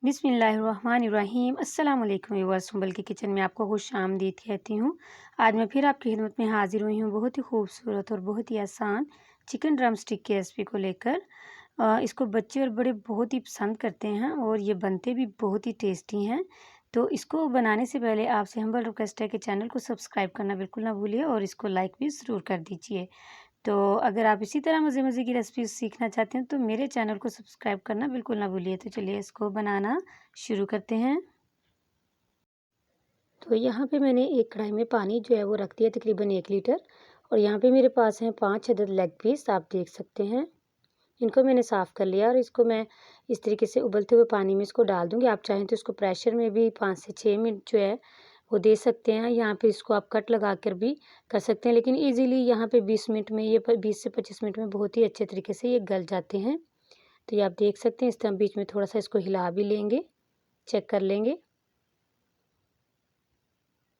बिस्मिल्लाहिर्रहमानिर्रहीम अस्सलाम वालेकुम व्यूअर्स। सुंबल की किचन में आपको खुश आमदीद कहती हूँ। आज मैं फिर आपकी खिदमत में हाजिर हुई हूँ बहुत ही खूबसूरत और बहुत ही आसान चिकन ड्रम स्टिक की रेसिपी को लेकर। इसको बच्चे और बड़े बहुत ही पसंद करते हैं और ये बनते भी बहुत ही टेस्टी हैं। तो इसको बनाने से पहले आपसे हम्बल रिक्वेस्ट है कि चैनल को सब्सक्राइब करना बिल्कुल ना भूलिए और इसको लाइक भी ज़रूर कर दीजिए। तो अगर आप इसी तरह मज़े-मज़े की रेसिपी सीखना चाहते हैं तो मेरे चैनल को सब्सक्राइब करना बिल्कुल ना भूलिए। तो चलिए इसको बनाना शुरू करते हैं। तो यहाँ पे मैंने एक कढ़ाई में पानी जो है वो रख दिया तकरीबन 1 लीटर, और यहाँ पे मेरे पास हैं 5 अदद लेग पीस, आप देख सकते हैं। इनको मैंने साफ़ कर लिया और इसको मैं इस तरीके से उबलते हुए पानी में इसको डाल दूँगी। आप चाहें तो इसको प्रेशर में भी 5 से 6 मिनट जो है वो दे सकते हैं। यहाँ पे इसको आप कट लगा कर भी कर सकते हैं, लेकिन ईज़िली यहाँ पे 20 मिनट में ये 20 से 25 मिनट में बहुत ही अच्छे तरीके से ये गल जाते हैं। तो ये आप देख सकते हैं, इस तरह बीच में थोड़ा-सा इसको हिला भी लेंगे, चेक कर लेंगे।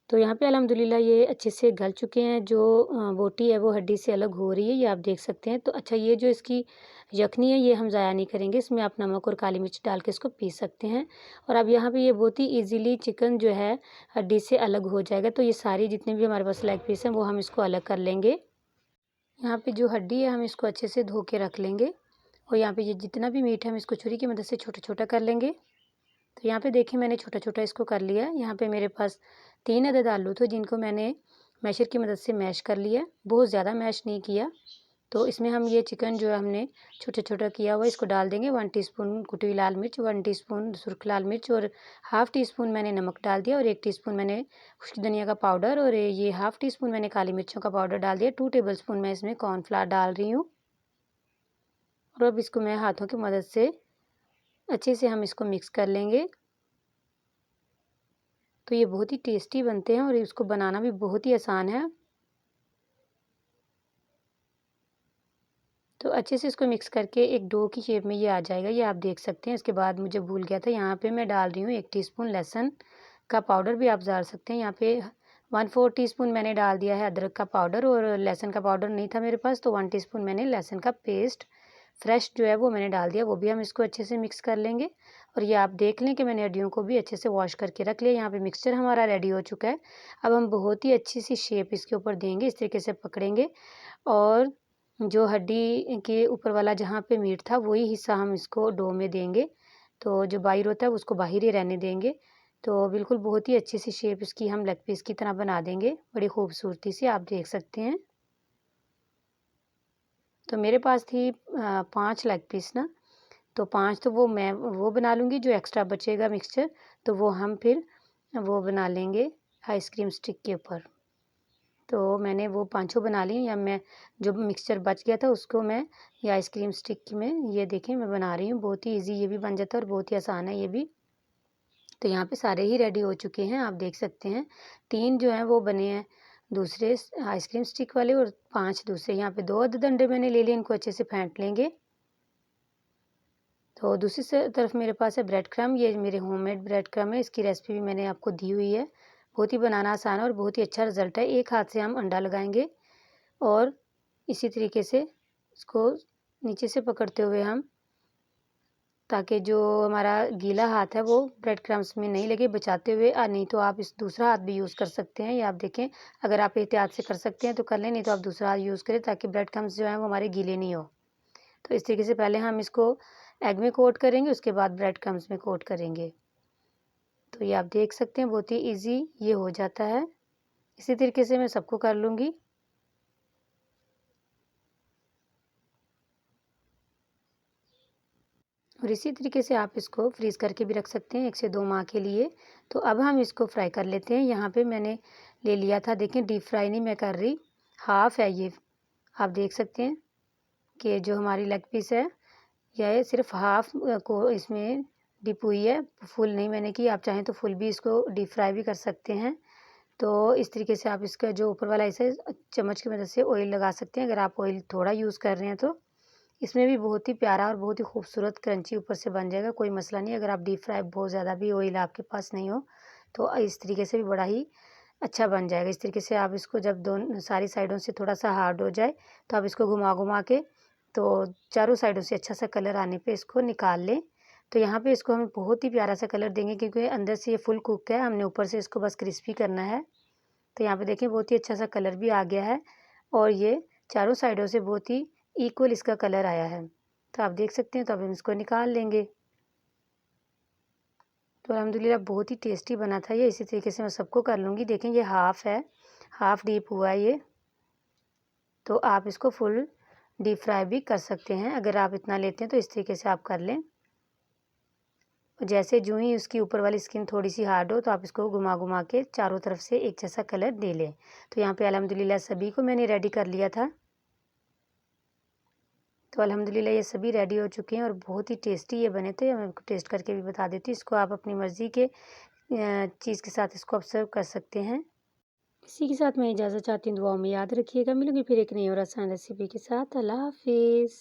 तो यहाँ पे अल्हम्दुलिल्लाह ये अच्छे से गल चुके हैं। जो बोटी है वो हड्डी से अलग हो रही है, ये आप देख सकते हैं। तो अच्छा, ये जो इसकी यखनी है ये हम ज़ाया नहीं करेंगे, इसमें आप नमक और काली मिर्च डाल के इसको पीस सकते हैं। और अब यहाँ पे ये बहुत ही ईज़िली चिकन जो है हड्डी से अलग हो जाएगा। तो ये सारी जितने भी हमारे पास लेग पीस हैं वो हम इसको अलग कर लेंगे। यहाँ पे जो हड्डी है हम इसको अच्छे से धो के रख लेंगे, और यहाँ पे ये जितना भी मीट है हम इसको छुरी की मदद से छोटा-छोटा कर लेंगे। तो यहाँ पे देखिए मैंने छोटा-छोटा इसको कर लिया। यहाँ पे मेरे पास 3 अदद आलू थे जिनको मैंने मैशर की मदद से मैश कर लिया, बहुत ज़्यादा मैश नहीं किया। तो इसमें हम ये चिकन जो है हमने छोटा-छोटा किया हुआ इसको डाल देंगे। 1 टीस्पून कुटी हुई लाल मिर्च, 1 टीस्पून सुर्ख लाल मिर्च और हाफ़ टीस्पून मैंने नमक डाल दिया, और 1 टीस्पून मैंने खुश्क धनिया का पाउडर, और ये हाफ़ टीस्पून मैंने काली मिर्चों का पाउडर डाल दिया। 2 टेबलस्पून मैं इसमें कॉर्नफ्लावर डाल रही हूँ, और अब इसको मैं हाथों की मदद से अच्छे से हम इसको मिक्स कर लेंगे। तो ये बहुत ही टेस्टी बनते हैं और इसको बनाना भी बहुत ही आसान है। तो अच्छे से इसको मिक्स करके एक डो की शेप में ये आ जाएगा, ये आप देख सकते हैं। इसके बाद मुझे भूल गया था, यहाँ पे मैं डाल रही हूँ 1 टीस्पून लहसुन का पाउडर भी आप डाल सकते हैं। यहाँ पे 1/4 टीस्पून मैंने डाल दिया है अदरक का पाउडर, और लहसुन का पाउडर नहीं था मेरे पास तो 1 टीस्पून मैंने लहसुन का पेस्ट फ्रेश जो है वो मैंने डाल दिया। वो भी हम इसको अच्छे से मिक्स कर लेंगे। और ये आप देख लें कि मैंने हड्डियों को भी अच्छे से वॉश करके रख लिया। यहाँ पे मिक्सचर हमारा रेडी हो चुका है। अब हम बहुत ही अच्छी सी शेप इसके ऊपर देंगे, इस तरीके से पकड़ेंगे, और जो हड्डी के ऊपर वाला जहाँ पे मीट था वही हिस्सा हम इसको डो में देंगे। तो जो बाहर होता है उसको बाहर ही रहने देंगे। तो बिल्कुल बहुत ही अच्छी सी शेप इसकी हम लेग पीस की तरह बना देंगे, बड़ी खूबसूरती से, आप देख सकते हैं। तो मेरे पास थी 5 लेग पीस ना, तो 5 तो मैं वो बना लूँगी, जो एक्स्ट्रा बचेगा मिक्सचर तो वो हम फिर वो बना लेंगे आइसक्रीम स्टिक के ऊपर। तो मैंने वो पाँचों बना ली, या मैं जो मिक्सचर बच गया था उसको मैं ये आइसक्रीम स्टिक में, ये देखिए मैं बना रही हूँ। बहुत ही ईज़ी ये भी बन जाता है और बहुत ही आसान है ये भी। तो यहाँ पे सारे ही रेडी हो चुके हैं, आप देख सकते हैं। 3 जो हैं वो बने हैं दूसरे आइसक्रीम स्टिक वाले, और 5 दूसरे। यहाँ पे 2 अदद अंडे मैंने ले लिए, इनको अच्छे से फेंट लेंगे। तो दूसरी तरफ मेरे पास है ब्रेड क्रम्ब, ये मेरे होममेड ब्रेड क्रम्ब है। इसकी रेसिपी भी मैंने आपको दी हुई है। बहुत ही बनाना आसान है और बहुत ही अच्छा रिज़ल्ट है। एक हाथ से हम अंडा लगाएँगे और इसी तरीके से इसको नीचे से पकड़ते हुए हम, ताकि जो हमारा गीला हाथ है वो ब्रेड क्रम्ब्स में नहीं लगे, बचाते हुए। नहीं तो आप इस दूसरा हाथ भी यूज़ कर सकते हैं। ये आप देखें, अगर आप एहतियात से कर सकते हैं तो कर लें, नहीं तो आप दूसरा हाथ यूज़ करें, ताकि ब्रेड क्रम्ब्स जो हैं वो हमारे गीले नहीं हो। तो इस तरीके से पहले हम इसको एग में कोट करेंगे, उसके बाद ब्रेड क्रम्ब्स में कोट करेंगे। तो ये आप देख सकते हैं बहुत ही ईज़ी ये हो जाता है। इसी तरीके से मैं सबको कर लूँगी। और इसी तरीके से आप इसको फ्रीज़ करके भी रख सकते हैं 1 से 2 माह के लिए। तो अब हम इसको फ्राई कर लेते हैं। यहाँ पे मैंने ले लिया था, देखें डीप फ्राई नहीं मैं कर रही, हाफ़ है ये। आप देख सकते हैं कि जो हमारी लेग पीस है यह सिर्फ़ हाफ़ को इसमें डिप हुई है, फुल नहीं मैंने की। आप चाहें तो फुल भी इसको डीप फ्राई भी कर सकते हैं। तो इस तरीके से आप इसका जो ऊपर वाला हिस्सा है चम्मच की मदद से ऑयल लगा सकते हैं, अगर आप ऑयल थोड़ा यूज़ कर रहे हैं तो। इसमें भी बहुत ही प्यारा और बहुत ही खूबसूरत क्रंची ऊपर से बन जाएगा, कोई मसला नहीं। अगर आप डीप फ्राई बहुत ज़्यादा भी ऑयल आपके पास नहीं हो तो इस तरीके से भी बड़ा ही अच्छा बन जाएगा। इस तरीके से आप इसको जब दोनों सारी साइडों से थोड़ा सा हार्ड हो जाए तो आप इसको घुमा-घुमा के, तो चारों साइडों से अच्छा सा कलर आने पे इसको निकाल लें। तो यहाँ पे इसको हम बहुत ही प्यारा सा कलर देंगे क्योंकि अंदर से ये फुल कुक है, हमने ऊपर से इसको बस क्रिस्पी करना है। तो यहाँ पे देखिए बहुत ही अच्छा सा कलर भी आ गया है और ये चारों साइडों से बहुत ही इक्वल इसका कलर आया है। तो आप देख सकते हैं, तो अब हम इसको निकाल लेंगे। तो अल्हम्दुलिल्लाह बहुत ही टेस्टी बना था ये। इसी तरीके से मैं सबको कर लूँगी। देखें ये हाफ़ है, हाफ़ डीप हुआ है ये। तो आप इसको फुल डीप फ्राई भी कर सकते हैं। अगर आप इतना लेते हैं तो इस तरीके से आप कर लें। जैसे जो ही उसकी ऊपर वाली स्किन थोड़ी-सी हार्ड हो तो आप इसको घुमा-घुमा के चारों तरफ से एक जैसा कलर दे लें। तो यहाँ पे अल्हम्दुलिल्लाह सभी को मैंने रेडी कर लिया था। तो अल्हम्दुलिल्लाह ये सभी रेडी हो चुके हैं और बहुत ही टेस्टी ये बने थे। मैं आपको टेस्ट करके भी बता देती हूँ। इसको आप अपनी मर्ज़ी के चीज़ के साथ इसको आप सर्व कर सकते हैं। इसी के साथ मैं इजाज़त चाहती हूँ। दुआओं में याद रखिएगा। मिलूँगी फिर एक नई और आसान रेसिपी के साथ। अल्लाह हाफ़िज़।